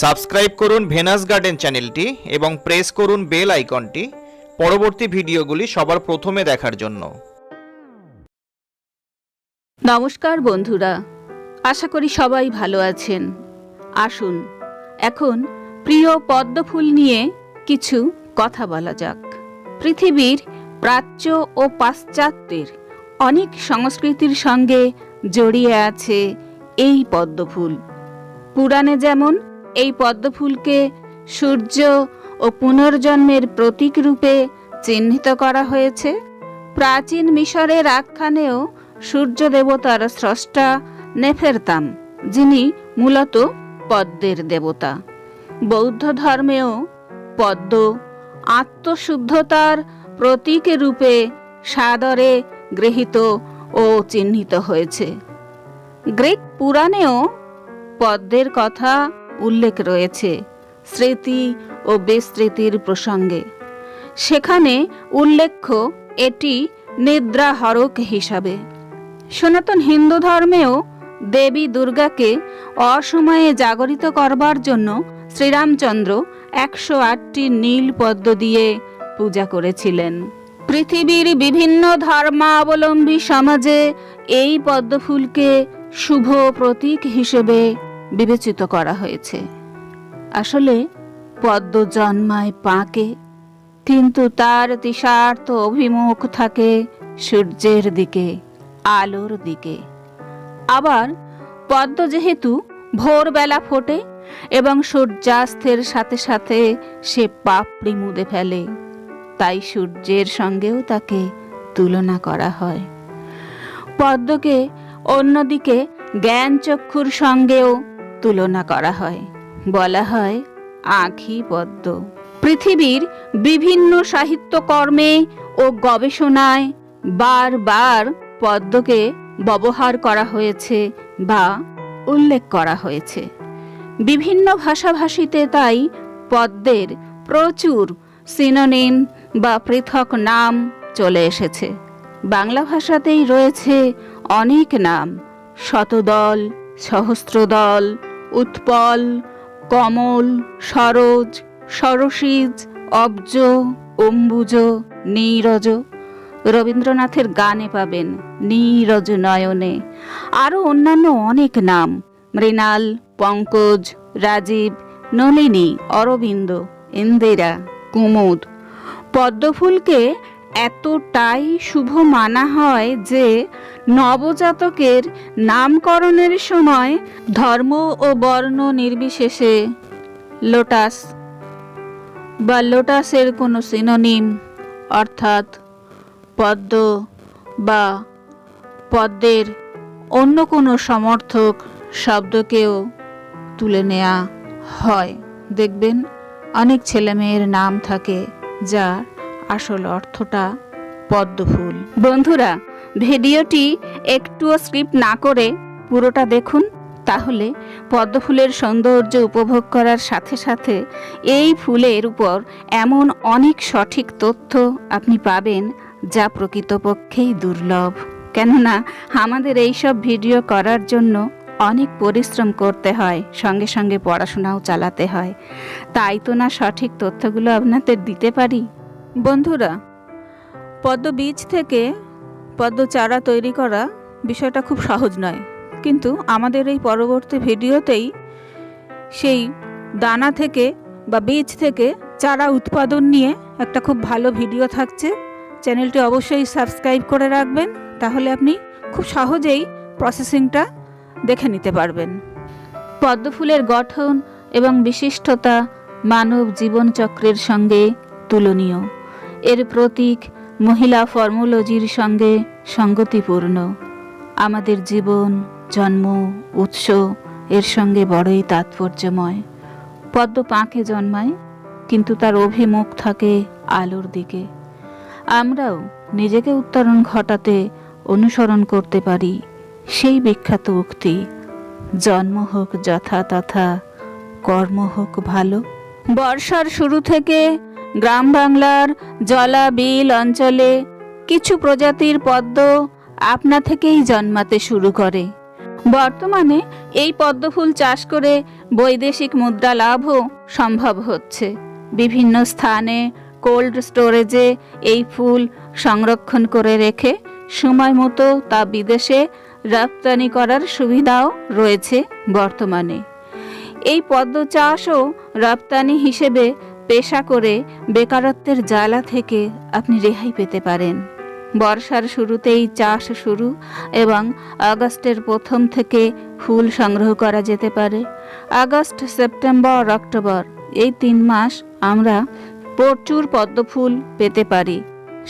Subscribe করুন venous garden চ্যানেলটি এবং প্রেস করুন বেল আইকনটি পরবর্তী ভিডিওগুলি সবার প্রথমে দেখার জন্য। নমস্কার বন্ধুরা, আশা করি সবাই ভালো আছেন। আসুন এখন প্রিয় পদ্ম ফুল নিয়ে কিছু কথা বলা যাক। পৃথিবীর প্রাচ্য ও পাশ্চাত্যের অনেক সংস্কৃতির সঙ্গে জড়িয়ে আছে এই পদ্ম ফুল। পুরাণে যেমন এই পদ্ম ফুলকে সূর্য ও পুনর্জন্মের প্রতীক রূপে চিহ্নিত করা হয়েছে, প্রাচীন মিশরের আখ্যানেও সূর্য দেবতার স্রষ্টা নেফেরতাম, যিনি মূলত পদ্মের দেবতা। বৌদ্ধ ধর্মেও পদ্ম আত্মশুদ্ধতার প্রতীক রূপে সাদরে গৃহীত ও চিহ্নিত হয়েছে। গ্রিক পুরাণেও পদ্মের কথা উল্লেখ রয়েছে স্মৃতি ও বিস্মৃতির প্রসঙ্গে। সেখানে উল্লেখ্য এটি নিদ্রাহরক হিসাবে। সনাতন হিন্দু ধর্মেও দেবী দুর্গাকে অসময়ে জাগরিত করবার জন্য শ্রীরামচন্দ্র 108টি নীল পদ্ম দিয়ে পূজা করেছিলেন। পৃথিবীর বিভিন্ন ধর্মাবলম্বী সমাজে এই পদ্মফুলকে শুভ প্রতীক হিসেবে বিবেচিত করা হয়েছে। আসলে পদ্ম জন্মায় পাকে, কিন্তু তার দিশার্থ অভিমুখ থাকে সূর্যের দিকে, আলোর দিকে। আবার পদ্ম যেহেতু ভোরবেলা ফোটে এবং সূর্যাস্তের সাথে সাথে সে পাপড়ি মুদে ফেলে, তাই সূর্যের সঙ্গেও তাকে তুলনা করা হয়। পদ্মকে অন্যদিকে জ্ঞান চক্ষুর সঙ্গেও তুলনা করা হয়, বলা হয় আঁখি পদ্ম। পৃথিবীর বিভিন্ন সাহিত্যকর্মে ও গবেষণায় বারবার পদ্মকে ব্যবহার করা হয়েছে বা উল্লেখ করা হয়েছে। বিভিন্ন ভাষাভাষীতে তাই পদ্মের প্রচুর সিনোনিম বা পৃথক নাম চলে এসেছে। বাংলা ভাষাতেই রয়েছে অনেক নাম: শতদল, সহস্রদল, উৎপল, কমল, সরোজ, সরসিজ, অব্জ, অম্বুজ, নীরজ। রবীন্দ্রনাথের গানে পাবেন নীরজ নয়নে। আরও অন্যান্য অনেক নাম: মৃণাল, পঙ্কজ, রাজীব, নলিনী, অরবিন্দ, ইন্দিরা, কুমুদ। পদ্মফুলকে এতটাই শুভ মানা হয় যে নবজাতকের নামকরণের সময় ধর্ম ও বর্ণ নির্বিশেষে লোটাস বা লোটাসের কোনো সিনোনিম অর্থাৎ পদ্ম বা পদ্মের অন্য কোনো সমর্থক শব্দকেও তুলে নেওয়া হয়। দেখবেন অনেক ছেলেমেয়ের নাম থাকে যার আসল অর্থটা পদ্মফুল। বন্ধুরা, ভিডিওটি একটুও স্কিপ না করে পুরোটা দেখুন, তাহলে পদ্মফুলের সৌন্দর্য উপভোগ করার সাথে সাথে এই ফুলের উপর এমন অনেক সঠিক তথ্য আপনি পাবেন যা প্রকৃতপক্ষেই দুর্লভ। কেননা আমাদের এইসব ভিডিও করার জন্য অনেক পরিশ্রম করতে হয়, সঙ্গে সঙ্গে পড়াশোনাও চালাতে হয়। তাই তো না সঠিক তথ্যগুলো আপনাদের দিতে পারি। বন্ধুরা, পদ্ম বীজ থেকে পদ্ম চারা তৈরি করা বিষয়টা খুব সহজ নয়, কিন্তু আমাদের এই পরবর্তী ভিডিওতেই সেই দানা থেকে বা বীজ থেকে চারা উৎপাদন নিয়ে একটা খুব ভালো ভিডিও থাকছে। চ্যানেলটি অবশ্যই সাবস্ক্রাইব করে রাখবেন, তাহলে আপনি খুব সহজেই প্রসেসিংটা দেখে নিতে পারবেন। পদ্মফুলের গঠন এবং বিশিষ্টতা মানব জীবনচক্রের সঙ্গে তুলনীয়। এর প্রতীক মহিলা ফর্মোলজির সঙ্গে সঙ্গতিপূর্ণ। আমাদের জীবন, জন্ম, উৎস এর সঙ্গে বড়ই তাৎপর্যময়। পদ্ম পাঁকে জন্মায়, কিন্তু তার অভিমুখ থাকে আলোর দিকে। আমরাও নিজেকে উত্তরণ ঘটাতে অনুসরণ করতে পারি সেই বিখ্যাত উক্তি, জন্ম হোক যথা তথা, কর্ম হোক ভালো। বর্ষার শুরু থেকে গ্রাম বাংলার জলা বিল অঞ্চলে কিছু প্রজাতির পদ্ম আপনা থেকেই জন্মাতে শুরু করে। বর্তমানে এই পদ্মফুল চাষ করে বৈদেশিক মুদ্রা লাভও সম্ভব হচ্ছে। বিভিন্ন স্থানে কোল্ড স্টোরেজে এই ফুল সংরক্ষণ করে রেখে সময় মতো তা বিদেশে রপ্তানি করার সুবিধাও রয়েছে বর্তমানে। এই পদ্ম চাষও রপ্তানি হিসেবে পেশা করে বেকারত্বের জ্বালা থেকে আপনি রেহাই পেতে পারেন। বর্ষার শুরুতেই চাষ শুরু এবং আগস্টের প্রথম থেকে ফুল সংগ্রহ করা যেতে পারে। আগস্ট, সেপ্টেম্বর, অক্টোবর এই 3 মাস আমরা প্রচুর পদ্মফুল পেতে পারি।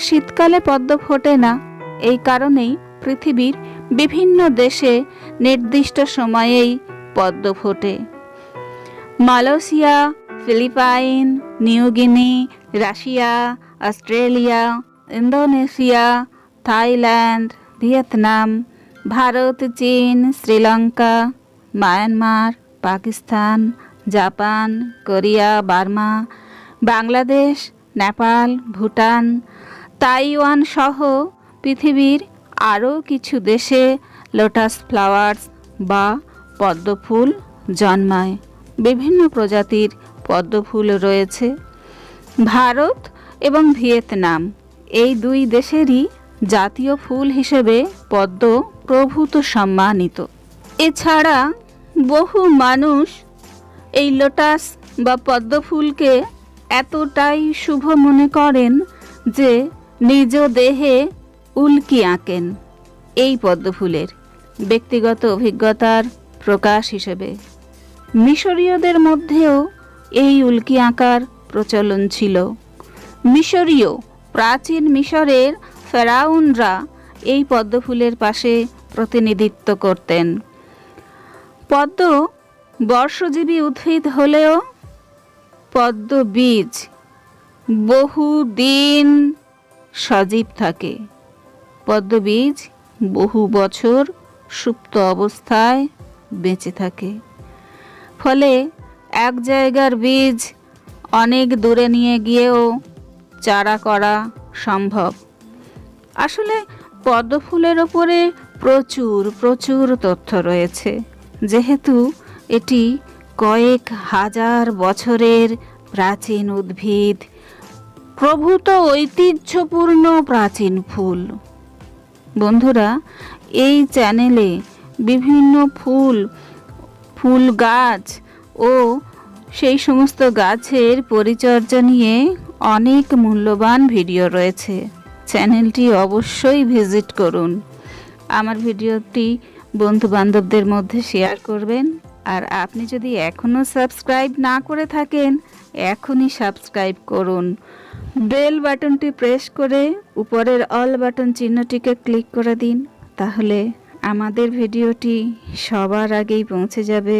শীতকালে পদ্ম ফোটে না, এই কারণেই পৃথিবীর বিভিন্ন দেশে নির্দিষ্ট সময়েই পদ্ম ফোটে। Malaysia, Philippine, New Guinea, Russia, Australia, Indonesia, Thailand, Vietnam, Bharat, চীন, Sri Lanka, Myanmar, Pakistan, Japan, Korea, Burma, Bangladesh, Nepal, Bhutan, Taiwan সহ পৃথিবীর আরও কিছু দেশে লোটাস ফ্লাওয়ার্স বা পদ্মফুল জন্মায়। বিভিন্ন প্রজাতির পদ্মফুল রয়েছে। ভারত এবং ভিয়েতনাম এই 2 দেশেরই জাতীয় ফুল হিসেবে পদ্ম প্রভূত সম্মানিত। এছাড়া বহু মানুষ এই লোটাস বা পদ্মফুলকে এতটাই শুভ মনে করেন যে নিজ দেহে উল্কি আঁকেন এই পদ্মফুলের ব্যক্তিগত অভিজ্ঞতার প্রকাশ হিসেবে। মিশরীয়দের মধ্যেও এই উল্কি আঁকার প্রচলন ছিল। প্রাচীন মিশরের ফেরাউনরা এই পদ্মফুলের পাশে প্রতিনিধিত্ব করতেন। পদ্ম বর্ষজীবী উদ্ভিদ হলেও পদ্ম বীজ বহুদিন সজীব থাকে। পদ্ম বীজ বহু বছর সুপ্ত অবস্থায় বেঁচে থাকে। ফলে এক জায়গার বীজ অনেক দূরে নিয়ে গিয়েও চারা করা সম্ভব। আসলে পদ্ম ফুলের ওপরে প্রচুর তথ্য রয়েছে, যেহেতু এটি কয়েক হাজার বছরের প্রাচীন উদ্ভিদ, প্রভূত ঐতিহ্যপূর্ণ প্রাচীন ফুল। বন্ধুরা, এই চ্যানেলে বিভিন্ন ফুল গাছ ও সেই সমস্ত গাছের পরিচর্যা নিয়ে অনেক মূল্যবান ভিডিও রয়েছে। চ্যানেলটি অবশ্যই ভিজিট করুন। আমার ভিডিওটি বন্ধু বান্ধবদের মধ্যে শেয়ার করবেন। আর আপনি যদি এখনও সাবস্ক্রাইব না করে থাকেন, এখনই সাবস্ক্রাইব করুন। বেল বাটনটি প্রেস করে উপরের অল বাটন চিহ্নটিকে ক্লিক করে দিন, তাহলে আমাদের ভিডিওটি সবার আগেই পৌঁছে যাবে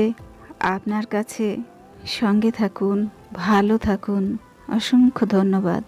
আপনার কাছে। সঙ্গে থাকুন, ভালো থাকুন। অসংখ্য ধন্যবাদ।